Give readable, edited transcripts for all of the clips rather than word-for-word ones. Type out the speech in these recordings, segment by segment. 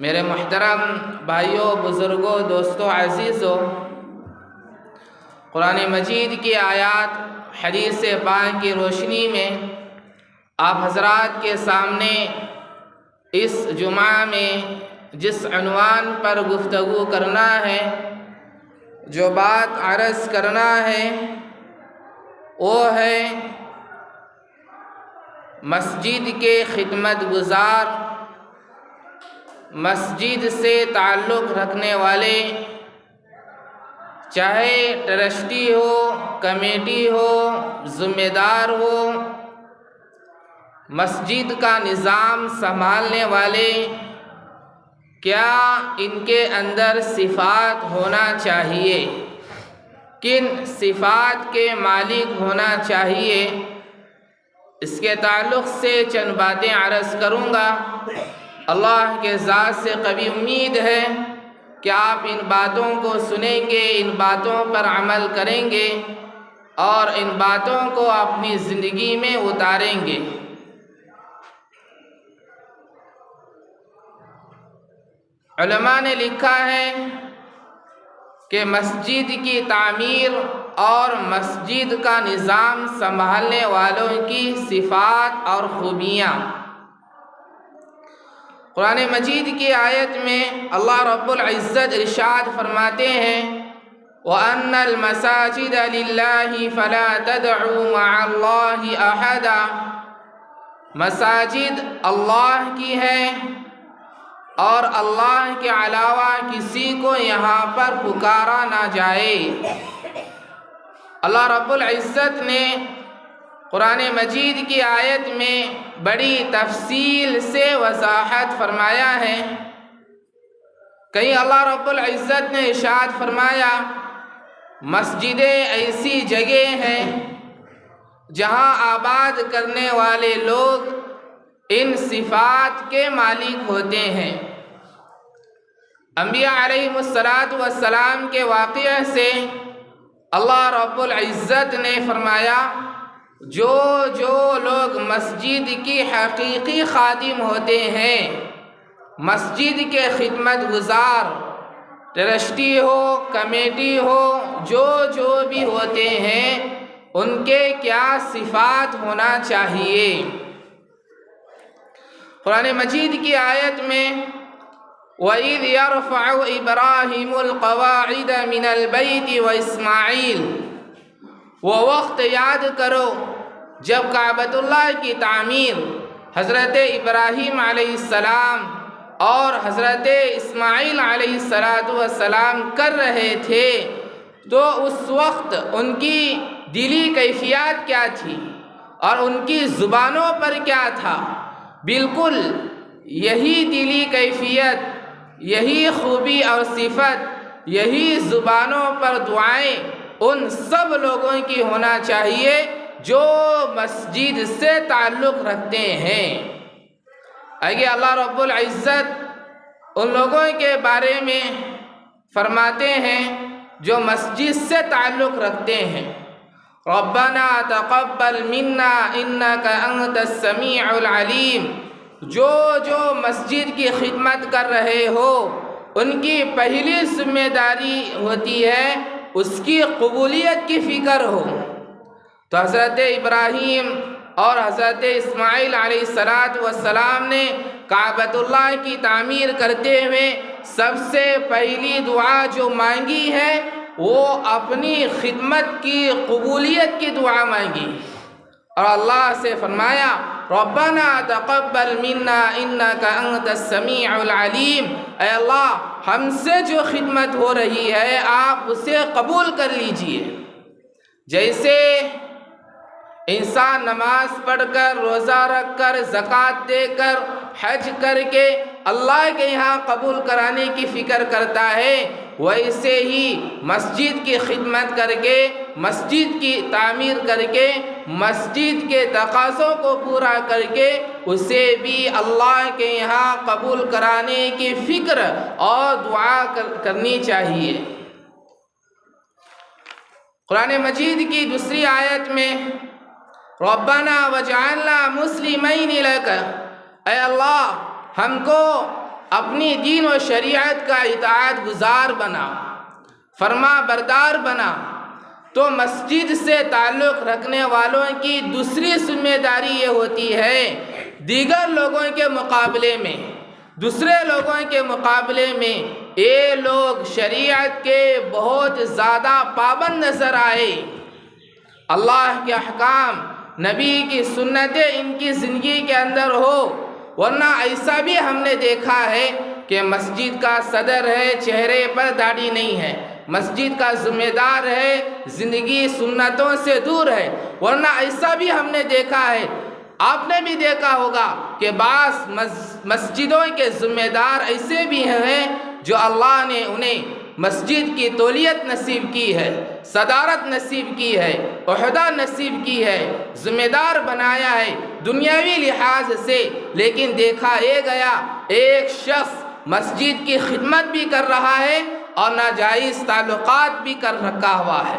میرے محترم بھائیوں، بزرگوں، دوستوں، عزیزوں، قرآن مجید کی آیات حدیث پاک کی روشنی میں آپ حضرات کے سامنے اس جمعہ میں جس عنوان پر گفتگو کرنا ہے، جو بات عرض کرنا ہے، وہ ہے مسجد کے خدمت گزار، مسجد سے تعلق رکھنے والے، چاہے ٹرسٹی ہو، کمیٹی ہو، ذمہ دار ہو، مسجد کا نظام سنبھالنے والے، کیا ان کے اندر صفات ہونا چاہیے؟ کن صفات کے مالک ہونا چاہیے؟ اس کے تعلق سے چند باتیں عرض کروں گا۔ اللہ کے ذات سے قوی امید ہے کہ آپ ان باتوں کو سنیں گے، ان باتوں پر عمل کریں گے اور ان باتوں کو اپنی زندگی میں اتاریں گے۔ علماء نے لکھا ہے کہ مسجد کی تعمیر اور مسجد کا نظام سنبھالنے والوں کی صفات اور خوبیاں۔ قرآن مجید کی آیت میں اللہ رب العزت ارشاد فرماتے ہیں وَأَنَّ الْمَسَاجِدَ لِلَّهِ فَلَا تَدْعُوا مَعَ اللَّهِ أَحَدًا، مساجد اللہ کی ہے اور اللہ کے علاوہ کسی کو یہاں پر پکارا نہ جائے۔ اللہ رب العزت نے قرآن مجید کی آیت میں بڑی تفصیل سے وضاحت فرمایا ہے۔ کہیں اللہ رب العزت نے ارشاد فرمایا مسجدیں ایسی جگہ ہیں جہاں آباد کرنے والے لوگ ان صفات کے مالک ہوتے ہیں۔ انبیاء علیہم السلام کے واقعہ سے اللہ رب العزت نے فرمایا جو لوگ مسجد کی حقیقی خادم ہوتے ہیں، مسجد کے خدمت گزار، ٹرسٹی ہو، کمیٹی ہو، جو بھی ہوتے ہیں، ان کے کیا صفات ہونا چاہیے۔ قرآن مجید کی آیت میں وَإِذْ يَرْفَعُ إِبْرَاهِيمُ الْقَوَاعِدَ مِنَ الْبَيْتِ وَإِسْمَاعِيلُ، وہ وقت یاد کرو جب کعبۃ اللہ کی تعمیر حضرت ابراہیم علیہ السلام اور حضرت اسماعیل علیہ السلام کر رہے تھے، تو اس وقت ان کی دلی کیفیات کیا تھی اور ان کی زبانوں پر کیا تھا؟ بالکل یہی دلی کیفیت، یہی خوبی اور صفت، یہی زبانوں پر دعائیں ان سب لوگوں کی ہونا چاہیے جو مسجد سے تعلق رکھتے ہیں۔ آگے اللہ رب العزت ان لوگوں کے بارے میں فرماتے ہیں جو مسجد سے تعلق رکھتے ہیں ربنا تقبل منا انک انت السمیع العلیم، جو مسجد کی خدمت کر رہے ہو ان کی پہلی ذمہ داری ہوتی ہے اس کی قبولیت کی فکر ہو۔ تو حضرت ابراہیم اور حضرت اسماعیل علیہ السلام نے کعبۃ اللہ کی تعمیر کرتے ہوئے سب سے پہلی دعا جو مانگی ہے وہ اپنی خدمت کی قبولیت کی دعا مانگی اور اللہ سے فرمایا ربنا تقبل منا انک انت السمیع العلیم، اے اللہ ہم سے جو خدمت ہو رہی ہے آپ اسے قبول کر لیجئے۔ جیسے انسان نماز پڑھ کر، روزہ رکھ کر، زکوٰۃ دے کر، حج کر کے اللہ کے یہاں قبول کرانے کی فکر کرتا ہے، ویسے ہی مسجد کی خدمت کر کے، مسجد کی تعمیر کر کے، مسجد کے تقاضوں کو پورا کر کے اسے بھی اللہ کے یہاں قبول کرانے کی فکر اور دعا کرنی چاہیے۔ قرآن مجید کی دوسری آیت میں ربنا وجعلنا مسلمین لک، اے اللہ ہم کو اپنی دین و شریعت کا اطاعت گزار بنا، فرما بردار بنا، تو مسجد سے تعلق رکھنے والوں کی دوسری ذمہ داری یہ ہوتی ہے دیگر لوگوں کے مقابلے میں، دوسرے لوگوں کے مقابلے میں یہ لوگ شریعت کے بہت زیادہ پابند نظر آئے، اللہ کے احکام، نبی کی سنتیں ان کی زندگی کے اندر ہو۔ ورنہ ایسا بھی ہم نے دیکھا ہے کہ مسجد کا صدر ہے، چہرے پر داڑھی نہیں ہے، مسجد کا ذمہ دار ہے، زندگی سنتوں سے دور ہے۔ ورنہ ایسا بھی ہم نے دیکھا ہے، آپ نے بھی دیکھا ہوگا کہ بعض مسجدوں کے ذمہ دار ایسے بھی ہیں جو اللہ نے انہیں مسجد کی تولیت نصیب کی ہے، صدارت نصیب کی ہے، عہدہ نصیب کی ہے، ذمہ دار بنایا ہے دنیاوی لحاظ سے، لیکن دیکھا یہ گیا ایک شخص مسجد کی خدمت بھی کر رہا ہے اور ناجائز تعلقات بھی کر رکھا ہوا ہے۔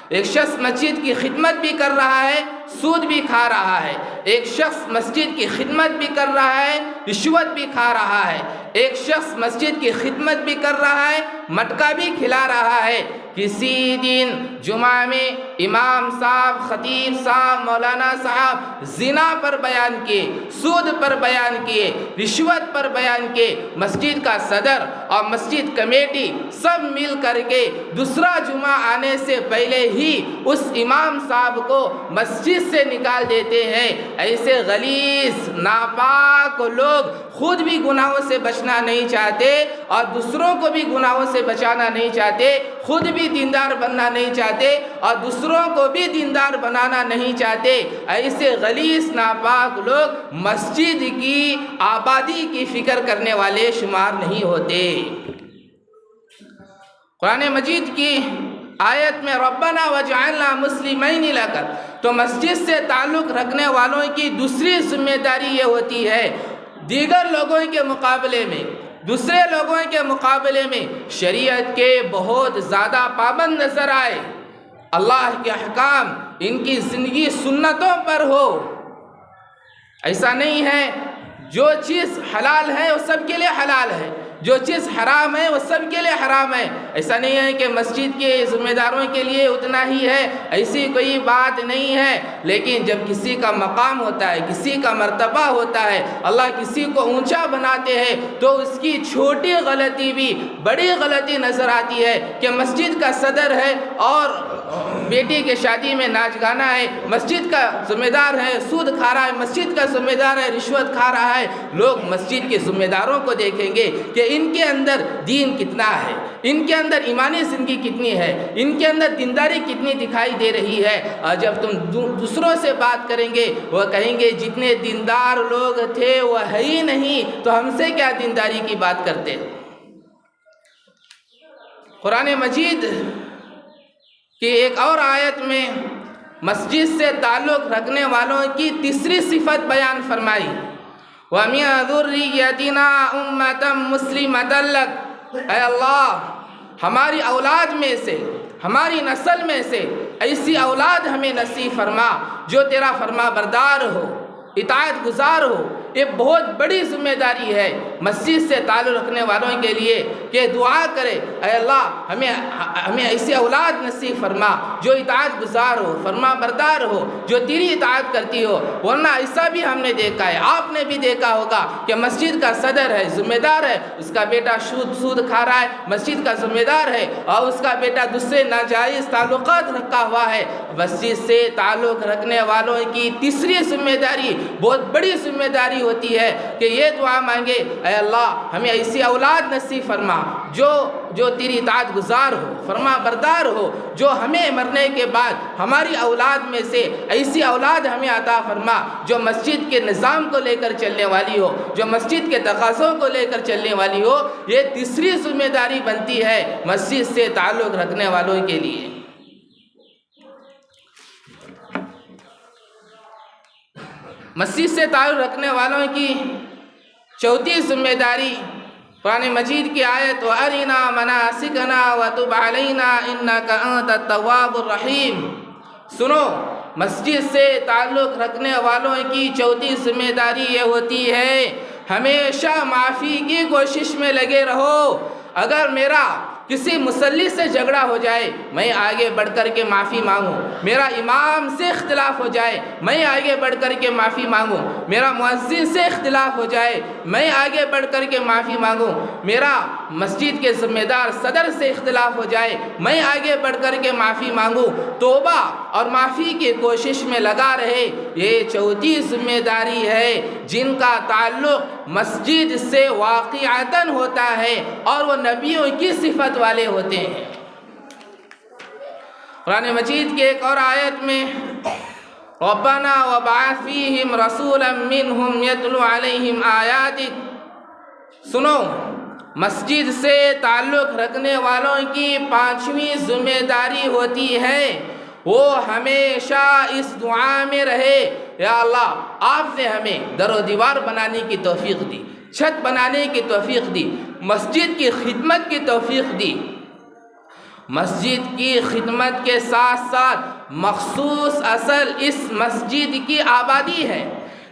ایک شخص مسجد کی خدمت بھی کر رہا ہے، سود بھی کھا رہا ہے۔ ایک شخص مسجد کی خدمت بھی کر رہا ہے، رشوت بھی کھا رہا ہے۔ ایک شخص مسجد کی خدمت بھی کر رہا ہے، مٹکا بھی کھلا رہا ہے۔ کسی دن جمعہ میں امام صاحب، خطیب صاحب، مولانا صاحب زنا پر بیان کیے، سود پر بیان کیے، رشوت پر بیان کیے۔ مسجد کا صدر اور مسجد کمیٹی سب مل کر کے دوسرا جمعہ آنے سے پہلے ہی اس امام صاحب کو مسجد سے نکال دیتے ہیں۔ ایسے غلیظ ناپاک لوگ خود بھی گناہوں سے بچنا نہیں چاہتے اور دوسروں کو بھی گناہوں سے بچانا نہیں چاہتے، خود بھی دیندار بننا نہیں چاہتے اور دوسروں کو بھی دیندار بنانا نہیں چاہتے۔ ایسے غلیظ ناپاک لوگ مسجد کی آبادی کی فکر کرنے والے شمار نہیں ہوتے۔ قرآن مجید کی آیت میں ربنا وجعلنا مسلمین لک، تو مسجد سے تعلق رکھنے والوں کی دوسری ذمہ داری یہ ہوتی ہے دیگر لوگوں کے مقابلے میں، دوسرے لوگوں کے مقابلے میں شریعت کے بہت زیادہ پابند نظر آئے، اللہ کے احکام ان کی زندگی سنتوں پر ہو۔ ایسا نہیں ہے جو چیز حلال ہے وہ سب کے لیے حلال ہے، جو چیز حرام ہے وہ سب کے لیے حرام ہے۔ ایسا نہیں ہے کہ مسجد کے ذمہ داروں کے لیے اتنا ہی ہے، ایسی کوئی بات نہیں ہے۔ لیکن جب کسی کا مقام ہوتا ہے، کسی کا مرتبہ ہوتا ہے، اللہ کسی کو اونچا بناتے ہیں تو اس کی چھوٹی غلطی بھی بڑی غلطی نظر آتی ہے کہ مسجد کا صدر ہے اور بیٹی کے شادی میں ناچ گانا ہے، مسجد کا ذمہ دار ہے سود کھا رہا ہے، مسجد کا ذمہ دار ہے رشوت کھا رہا ہے۔ لوگ مسجد کے ذمہ داروں کو دیکھیں گے کہ ان کے اندر دین کتنا ہے، ان کے اندر ایمانی زندگی کتنی ہے، ان کے اندر دینداری کتنی دکھائی دے رہی ہے۔ اور جب تم دوسروں سے بات کریں گے وہ کہیں گے جتنے دیندار لوگ تھے وہ ہے ہی نہیں، تو ہم سے کیا دینداری کی بات کرتے ہو۔ قرآن مجید کی ایک اور آیت میں مسجد سے تعلق رکھنے والوں کی تیسری صفت بیان فرمائی، وَمِن ذُرِّيَّتِنَا أُمَّةً مُسْلِمَةً لَكَ، اے اللہ ہماری اولاد میں سے، ہماری نسل میں سے ایسی اولاد ہمیں نصیب فرما جو تیرا فرما بردار ہو، اطاعت گزار ہو۔ یہ بہت بڑی ذمہ داری ہے مسجد سے تعلق رکھنے والوں کے لیے کہ دعا کرے اے اللہ ہمیں ایسی اولاد نصیب فرما جو اطاعت گزار ہو، فرما بردار ہو، جو تیری اطاعت کرتی ہو۔ ورنہ ایسا بھی ہم نے دیکھا ہے، آپ نے بھی دیکھا ہوگا کہ مسجد کا صدر ہے، ذمہ دار ہے، اس کا بیٹا سود کھا رہا ہے، مسجد کا ذمہ دار ہے اور اس کا بیٹا دوسرے ناجائز تعلقات رکھا ہوا ہے۔ مسجد سے تعلق رکھنے والوں کی تیسری ذمہ داری بہت بڑی ذمہ داری ہوتی ہے کہ یہ دعا مانگے اے اللہ ہمیں ایسی اولاد نصیب فرما جو تیری اطاعت گزار ہو، فرما بردار ہو، جو ہمیں مرنے کے بعد ہماری اولاد میں سے ایسی اولاد ہمیں عطا فرما جو مسجد کے نظام کو لے کر چلنے والی ہو، جو مسجد کے تقاضوں کو لے کر چلنے والی ہو۔ یہ تیسری ذمہ داری بنتی ہے مسجد سے تعلق رکھنے والوں کے لیے۔ مسجد سے تعلق رکھنے والوں کی چوتھی ذمہ داری قرآن مجید کی آیت وَأَرِنَا مَنَاسِكَنَا وَتُبْ عَلَيْنَا إِنَّكَ أَنْتَ التَّوَّابُ الرَّحِيمُ۔ سنو، مسجد سے تعلق رکھنے والوں کی چوتھی ذمہ داری یہ ہوتی ہے ہمیشہ معافی کی کوشش میں لگے رہو۔ اگر میرا کسی مصلی سے جھگڑا ہو جائے میں آگے بڑھ کر کے معافی مانگوں، میرا امام سے اختلاف ہو جائے میں آگے بڑھ کر کے معافی مانگوں، میرا مؤذن سے اختلاف ہو جائے میں آگے بڑھ کر کے معافی مانگوں، میرا مسجد کے ذمہ دار صدر سے اختلاف ہو جائے میں آگے بڑھ کر کے معافی مانگوں۔ توبہ اور معافی کی کوشش میں لگا رہے۔ یہ چوتھی ذمہ داری ہے جن کا تعلق مسجد سے واقعتاً ہوتا ہے اور وہ نبیوں کی صفت والے ہوتے ہیں۔ قرآن مجید کے ایک اور آیت میں ربنا وابعث فیہم رسولا منہم یتلو علیہم آیاتک، سنو مسجد سے تعلق رکھنے والوں کی پانچویں ذمہ داری ہوتی ہے وہ ہمیشہ اس دعا میں رہے، یا اللہ آپ نے ہمیں در و دیوار بنانے کی توفیق دی، چھت بنانے کی توفیق دی، مسجد کی خدمت کی توفیق دی۔ مسجد کی خدمت کے ساتھ ساتھ مخصوص اصل اس مسجد کی آبادی ہے۔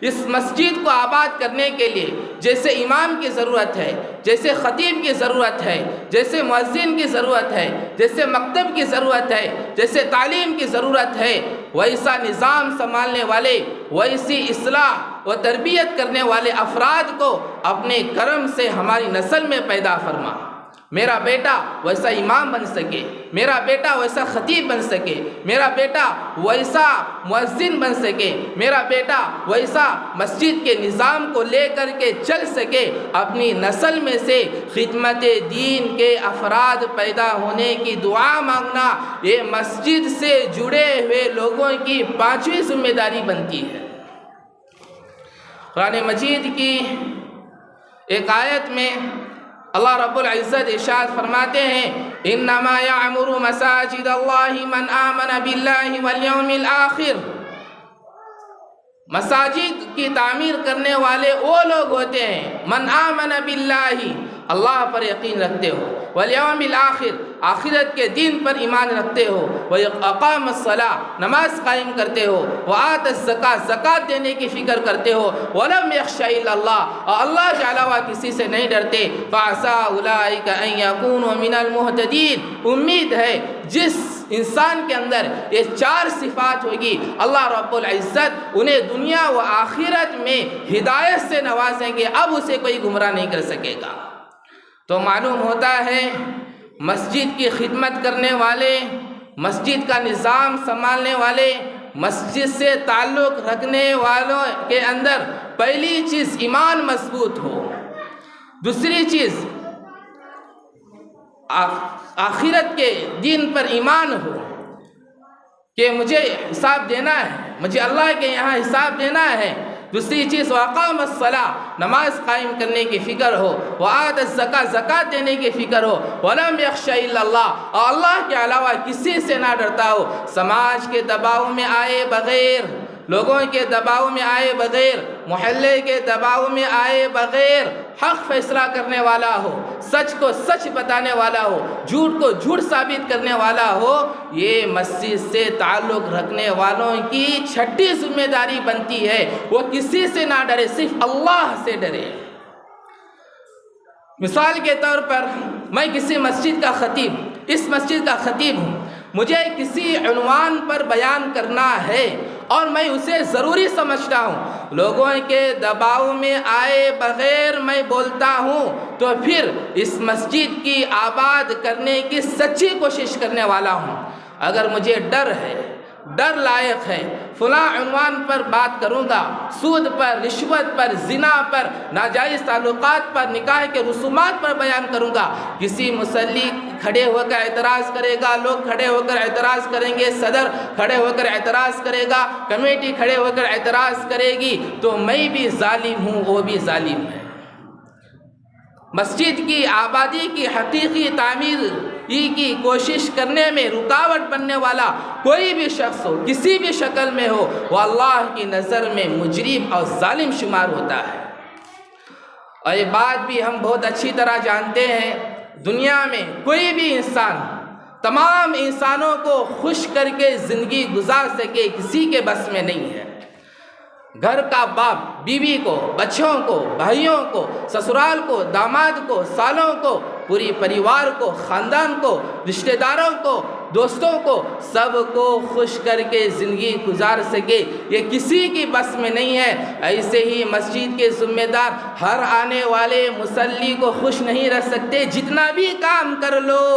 اس مسجد کو آباد کرنے کے لیے جیسے امام کی ضرورت ہے، جیسے خطیب کی ضرورت ہے، جیسے مؤذن کی ضرورت ہے، جیسے مکتب کی ضرورت ہے، جیسے تعلیم کی ضرورت ہے، ویسا نظام سنبھالنے والے، ویسی اصلاح و تربیت کرنے والے افراد کو اپنے کرم سے ہماری نسل میں پیدا فرما۔ میرا بیٹا ویسا امام بن سکے، میرا بیٹا ویسا خطیب بن سکے، میرا بیٹا ویسا مؤذن بن سکے، میرا بیٹا ویسا مسجد کے نظام کو لے کر کے چل سکے۔ اپنی نسل میں سے خدمت دین کے افراد پیدا ہونے کی دعا مانگنا یہ مسجد سے جڑے ہوئے لوگوں کی پانچویں ذمہ داری بنتی ہے۔ قرآن مجید کی ایک آیت میں اللہ رب العزت ارشاد فرماتے ہیں انما یعمر مساجد اللہ من آمن باللہ والیوم الآخر، مساجد کی تعمیر کرنے والے وہ لوگ ہوتے ہیں من آمن باللہ، اللہ پر یقین رکھتے ہو، والیوم الآخر، آخرت کے دین پر ایمان رکھتے ہو، وَأَقَامَ الصَّلَاةَ، نماز قائم کرتے ہو، وَآتَ الزَّكَاةَ، زکوٰۃ دینے کی فکر کرتے ہو، وَلَمْ يَخْشَ إِلَّا اللَّهَ، اور اللہ کے علاوہ کسی سے نہیں ڈرتے، فَعَسَىٰ أُولَٰئِكَ أَن يَكُونُوا مِنَ الْمُهْتَدِينَ، امید ہے جس انسان کے اندر یہ چار صفات ہوگی اللہ رب العزت انہیں دنیا و آخرت میں ہدایت سے نوازیں گے، اب اسے کوئی گمراہ نہیں کر سکے گا۔ تو معلوم ہوتا ہے مسجد کی خدمت کرنے والے، مسجد کا نظام سنبھالنے والے، مسجد سے تعلق رکھنے والوں کے اندر پہلی چیز ایمان مضبوط ہو، دوسری چیز آخرت کے دین پر ایمان ہو کہ مجھے حساب دینا ہے، مجھے اللہ کے یہاں حساب دینا ہے، دوسری چیز وَأَقَامَ الصَّلَاةَ، نماز قائم کرنے کی فکر ہو، وَآتَ الزَّكَاةَ، زکوٰۃ دینے کی فکر ہو، وَلَمْ يَخْشَ إِلَّا اللَّهَ، اور اللہ کے علاوہ کسی سے نہ ڈرتا ہو، سماج کے دباؤ میں آئے بغیر، لوگوں کے دباؤ میں آئے بغیر، محلے کے دباؤ میں آئے بغیر حق فیصلہ کرنے والا ہو، سچ کو سچ بتانے والا ہو، جھوٹ کو جھوٹ ثابت کرنے والا ہو، یہ مسجد سے تعلق رکھنے والوں کی چھٹی ذمہ داری بنتی ہے، وہ کسی سے نہ ڈرے، صرف اللہ سے ڈرے۔ مثال کے طور پر میں کسی مسجد کا خطیب، اس مسجد کا خطیب ہوں، مجھے کسی عنوان پر بیان کرنا ہے اور میں اسے ضروری سمجھتا ہوں، لوگوں کے دباؤ میں آئے بغیر میں بولتا ہوں، تو پھر اس مسجد کی آباد کرنے کی سچی کوشش کرنے والا ہوں۔ اگر مجھے ڈر ہے، ڈر لائق ہے، فلاں عنوان پر بات کروں گا، سود پر، رشوت پر، زنا پر، ناجائز تعلقات پر، نکاح کے رسومات پر بیان کروں گا، کسی مصلی کھڑے ہو کر اعتراض کرے گا، لوگ کھڑے ہو کر اعتراض کریں گے، صدر کھڑے ہو کر اعتراض کرے گا، کمیٹی کھڑے ہو کر اعتراض کرے گی، تو میں بھی ظالم ہوں، وہ بھی ظالم ہے۔ مسجد کی آبادی کی حقیقی تعمیر کی کوشش کرنے میں رکاوٹ بننے والا کوئی بھی شخص ہو، کسی بھی شکل میں ہو، وہ اللہ کی نظر میں مجرم اور ظالم شمار ہوتا ہے۔ اور یہ بات بھی ہم بہت اچھی طرح جانتے ہیں، دنیا میں کوئی بھی انسان تمام انسانوں کو خوش کر کے زندگی گزار سکے کسی کے بس میں نہیں ہے۔ گھر کا باپ بیوی کو، بچوں کو، بھائیوں کو، سسرال کو، داماد کو، سالوں کو، پوری پریوار کو، خاندان کو، رشتہ داروں کو، دوستوں کو، سب کو خوش کر کے زندگی گزار سکے، یہ کسی کی بس میں نہیں ہے۔ ایسے ہی مسجد کے ذمہ دار ہر آنے والے مصلی کو خوش نہیں رکھ سکتے، جتنا بھی کام کر لو۔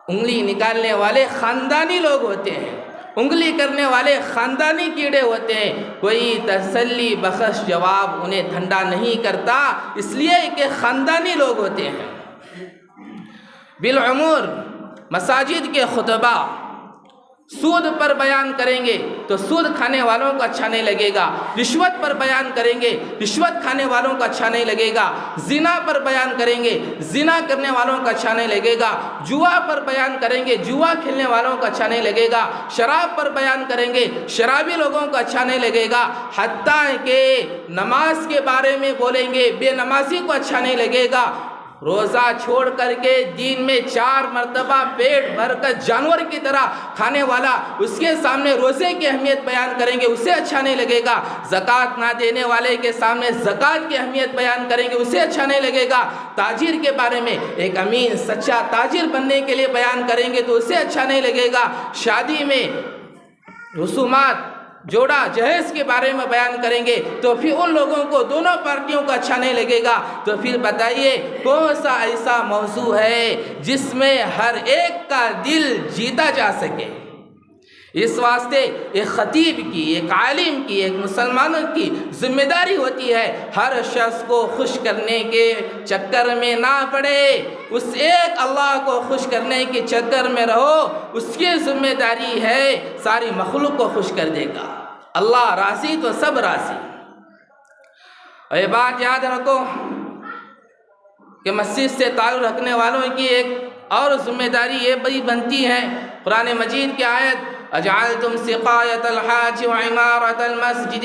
انگلی نکالنے والے خاندانی لوگ ہوتے ہیں، انگلی کرنے والے خاندانی کیڑے ہوتے ہیں، کوئی تسلی بخش جواب انہیں ٹھنڈا نہیں کرتا، اس لیے کہ خاندانی لوگ ہوتے ہیں۔ بالعمور مساجد کے خطبہ سود پر بیان کریں گے تو سود کھانے والوں کو اچھا نہیں لگے گا، رشوت پر بیان کریں گے رشوت کھانے والوں کو اچھا نہیں لگے گا، زنا پر بیان کریں گے زنا کرنے والوں کو اچھا نہیں لگے گا، جوا پر بیان کریں گے جوا کھیلنے والوں کو اچھا نہیں لگے گا، شراب پر بیان کریں گے شرابی لوگوں کو اچھا نہیں لگے گا، حتیٰ کہ نماز کے بارے میں بولیں گے بے نمازی کو اچھا نہیں لگے گا، روزہ چھوڑ کر کے دین میں 4 مرتبہ پیٹ بھر کر جانور کی طرح کھانے والا، اس کے سامنے روزے کی اہمیت بیان کریں گے اسے اچھا نہیں لگے گا، زکوٰۃ نہ دینے والے کے سامنے زکوٰۃ کی اہمیت بیان کریں گے اسے اچھا نہیں لگے گا، تاجر کے بارے میں ایک امین سچا تاجر بننے کے لیے بیان کریں گے تو اسے اچھا نہیں لگے گا، شادی میں رسومات جوڑا جہیز کے بارے میں بیان کریں گے تو پھر ان لوگوں کو دونوں پارٹیوں کو اچھا نہیں لگے گا، تو پھر بتائیے کون سا ایسا موضوع ہے جس میں ہر ایک کا دل جیتا جا سکے۔ اس واسطے ایک خطیب کی، ایک عالم کی، ایک مسلمانوں کی ذمہ داری ہوتی ہے ہر شخص کو خوش کرنے کے چکر میں نہ پڑے، اس ایک اللہ کو خوش کرنے کے چکر میں رہو، اس کی ذمہ داری ہے ساری مخلوق کو خوش کر دے گا، اللہ راضی تو سب راضی۔ اور یہ بات یاد رکھو کہ مسجد سے تعلق رکھنے والوں کی ایک اور ذمہ داری یہ بڑی بنتی ہے، قرآن مجید کی آیت اجعلتم سقایۃ الحاج وعمارۃ المسجد